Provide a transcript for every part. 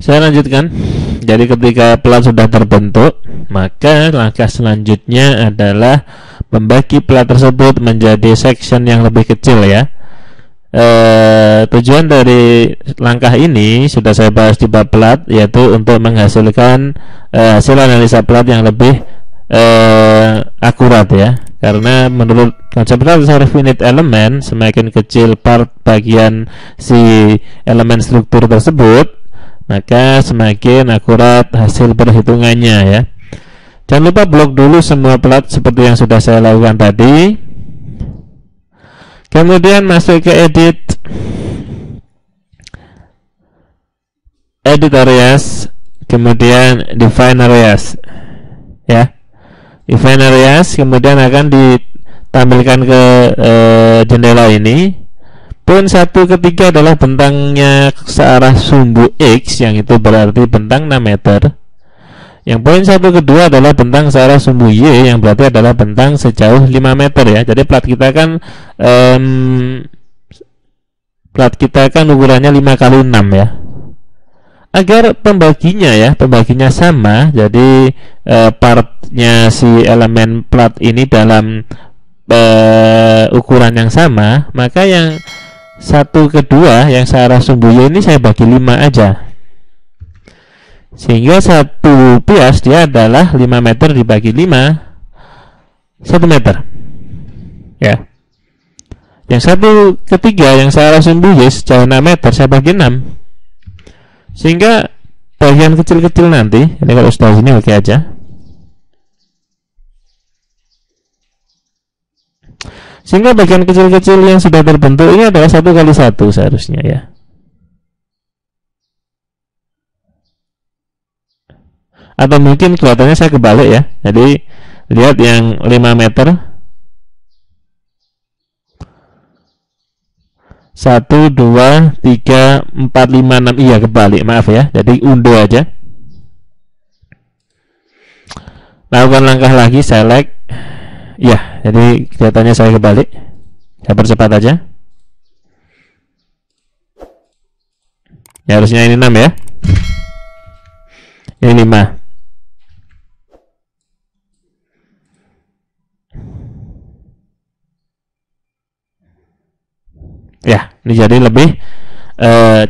Saya lanjutkan. Jadi ketika plat sudah terbentuk, maka langkah selanjutnya adalah membagi plat tersebut menjadi section yang lebih kecil ya. Tujuan dari langkah ini sudah saya bahas di bab plat, yaitu untuk menghasilkan hasil analisa plat yang lebih akurat ya. Karena menurut konsep plat finite element, semakin kecil part bagian si elemen struktur tersebut, maka semakin akurat hasil perhitungannya ya. Jangan lupa blok dulu semua plat seperti yang sudah saya lakukan tadi. Kemudian masuk ke edit areas, kemudian define areas ya. Define areas kemudian akan ditampilkan ke jendela ini. Poin 1 ketiga adalah bentangnya searah sumbu X, yang itu berarti bentang 6 meter. Yang poin 1 kedua adalah bentang searah sumbu Y, yang berarti adalah bentang sejauh 5 meter ya. Jadi plat kita kan ukurannya 5x6 ya. Agar pembaginya sama, jadi partnya si elemen plat ini dalam ukuran yang sama, maka yang 1 kedua yang searah sumbu Y ini saya bagi 5 aja, sehingga satu pias dia adalah 5 meter dibagi 5, 1 meter ya. Yang 1 ketiga yang searah sumbu Y sejauh 6 meter saya bagi 6, sehingga bagian kecil-kecil nanti ini kalau sudah sini oke aja, sehingga bagian kecil-kecil yang sudah terbentuk ini adalah 1x1 seharusnya ya. Atau mungkin kelihatannya saya kebalik ya. Jadi lihat yang 5 meter 1, 2, 3, 4, 5, 6. Iya kebalik, maaf ya. Jadi undo aja. Lakukan langkah lagi, select. Ya, jadi kelihatannya saya kebalik. Saya percepat aja. Ya harusnya ini 6 ya. Ini 5. Ya, ini jadi lebih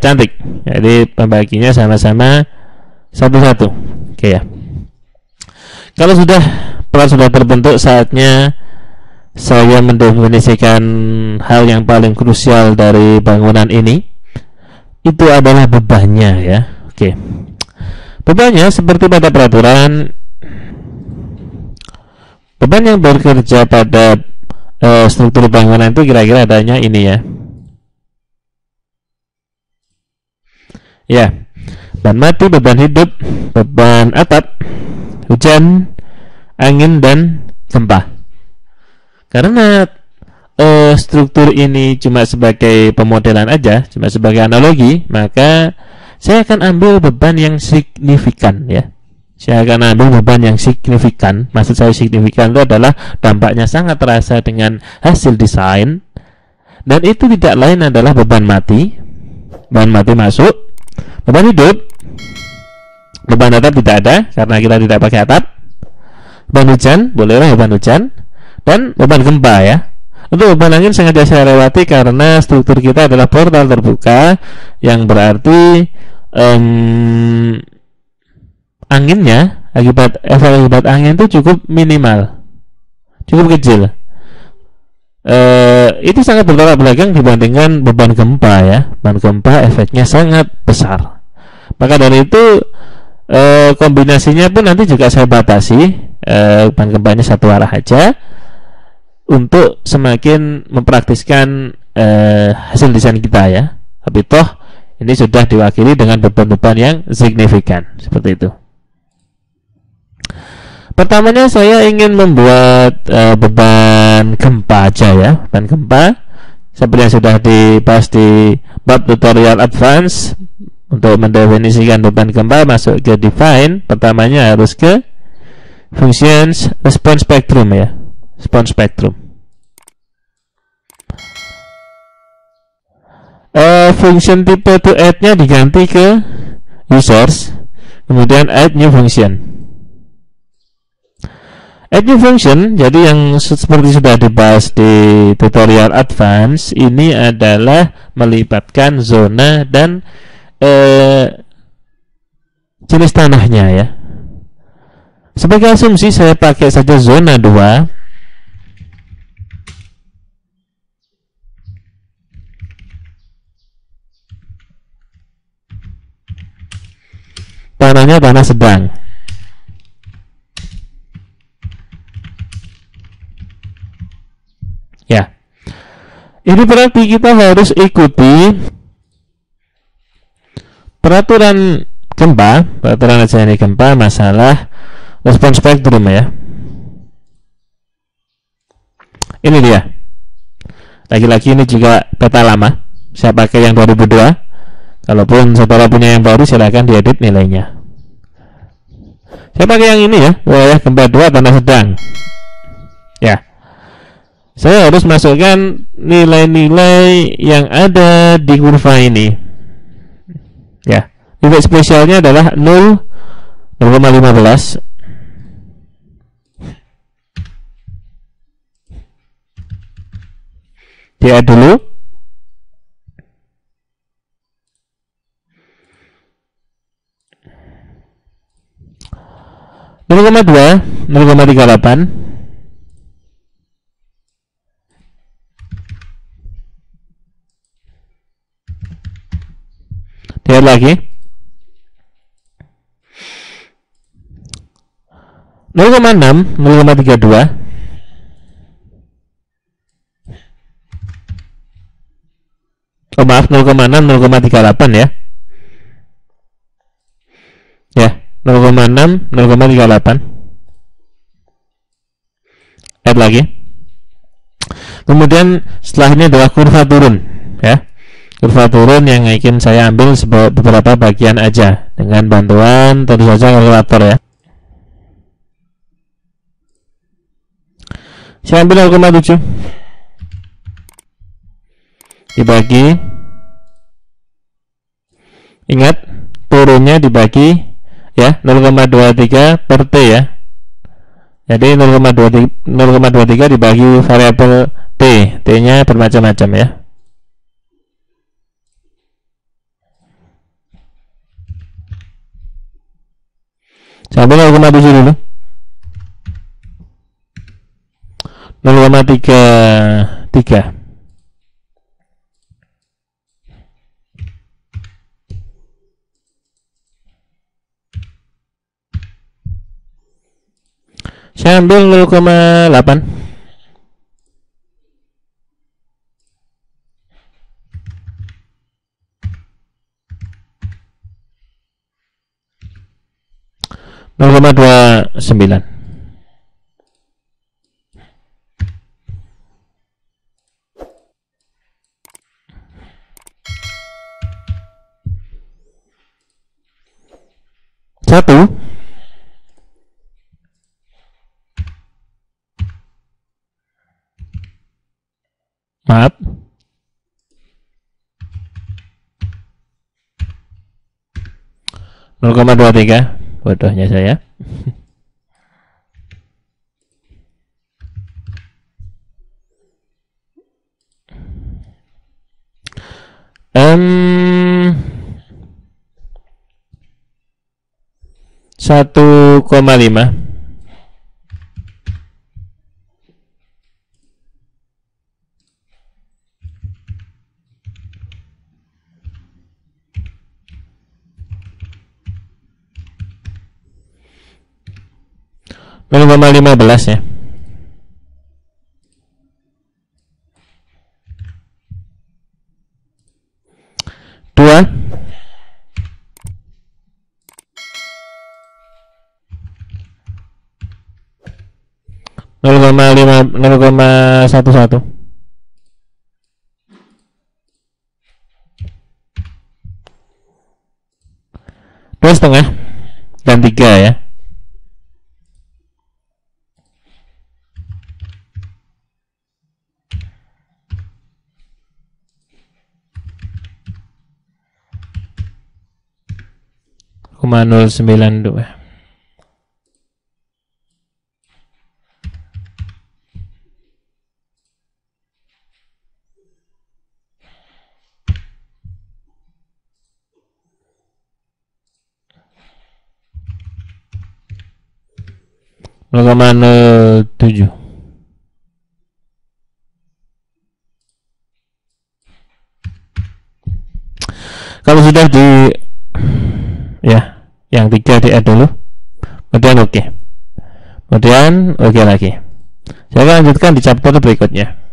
cantik. Jadi pembaginya sama-sama satu-satu. Oke ya. Kalau plat sudah terbentuk, saatnya saya mendefinisikan hal yang paling krusial dari bangunan ini. Itu adalah bebannya ya. Oke. Bebannya seperti pada peraturan, beban yang bekerja pada struktur bangunan itu kira-kira adanya ini ya. Ya, beban mati, beban hidup, beban atap, hujan, angin, dan gempa. Karena struktur ini cuma sebagai pemodelan aja, cuma sebagai analogi, maka saya akan ambil beban yang signifikan ya. Saya akan ambil beban yang signifikan. Maksud saya signifikan itu adalah dampaknya sangat terasa dengan hasil desain, dan itu tidak lain adalah beban mati. Beban mati masuk. Beban hidup, beban atap tidak ada karena kita tidak pakai atap. Beban hujan, bolehlah beban hujan, dan beban gempa ya. Untuk beban angin sengaja saya lewati karena struktur kita adalah portal terbuka, yang berarti anginnya efek akibat angin itu cukup minimal, cukup kecil. Itu sangat bertolak belakang dibandingkan beban gempa ya. Beban gempa efeknya sangat besar. Maka dari itu kombinasinya pun nanti juga saya batasi, beban gempanya satu arah aja untuk semakin mempraktiskan hasil desain kita ya. Tapi toh ini sudah diwakili dengan beban-beban yang signifikan seperti itu. Pertamanya saya ingin membuat beban gempa aja ya. Beban gempa seperti yang sudah dibahas di bab tutorial advance. Untuk mendefinisikan beban gempa, masuk ke define. Pertamanya harus ke functions response spectrum ya. Response spectrum. Function tipe to add nya diganti ke users, kemudian add new function. Add new function, jadi yang seperti sudah dibahas di tutorial advance, ini adalah melibatkan zona dan jenis tanahnya ya. Sebagai asumsi saya pakai saja zona 2. Tanahnya tanah sedang. Ya. Ini berarti kita harus ikuti peraturan aja ini gempa masalah respons spektrum ya. Ini dia. Lagi-lagi ini juga peta lama. Saya pakai yang 2002. Kalaupun saudara punya yang baru, silahkan diedit nilainya. Saya pakai yang ini ya, wilayah gempa 2 tanah sedang. Ya. Saya harus masukkan nilai-nilai yang ada di kurva ini. Ya. Nilai spesialnya adalah 0,15. Dia dulu. 0,2, 0,38. Lihat lagi. 0,6, 0,32. Oh maaf, 0,6, 0,38 ya. Ya, 0,6, 0,38. Add lagi. Kemudian setelah ini adalah kurva turun ya. Kurva turun yang ingin saya ambil beberapa bagian aja dengan bantuan tentu saja kalkulator ya. Saya ambil 0,7 dibagi, ingat turunnya dibagi ya 0,23 per T ya. Jadi 0,23 dibagi variabel T. T-nya bermacam-macam ya. Sampai 0,7 dulu. 0,33. Saya ambil 0,8. Nol koma 29. Satu. Maaf. 0,23. Bodohnya saya. Satu koma lima. Nol koma 15 ya. Dua. 0,11. Dua setengah dan 3 ya. 0,092. (0,07). Kalau sudah di ya, yang 3 di add dulu, kemudian oke. Kemudian oke lagi. Saya akan lanjutkan di chapter berikutnya.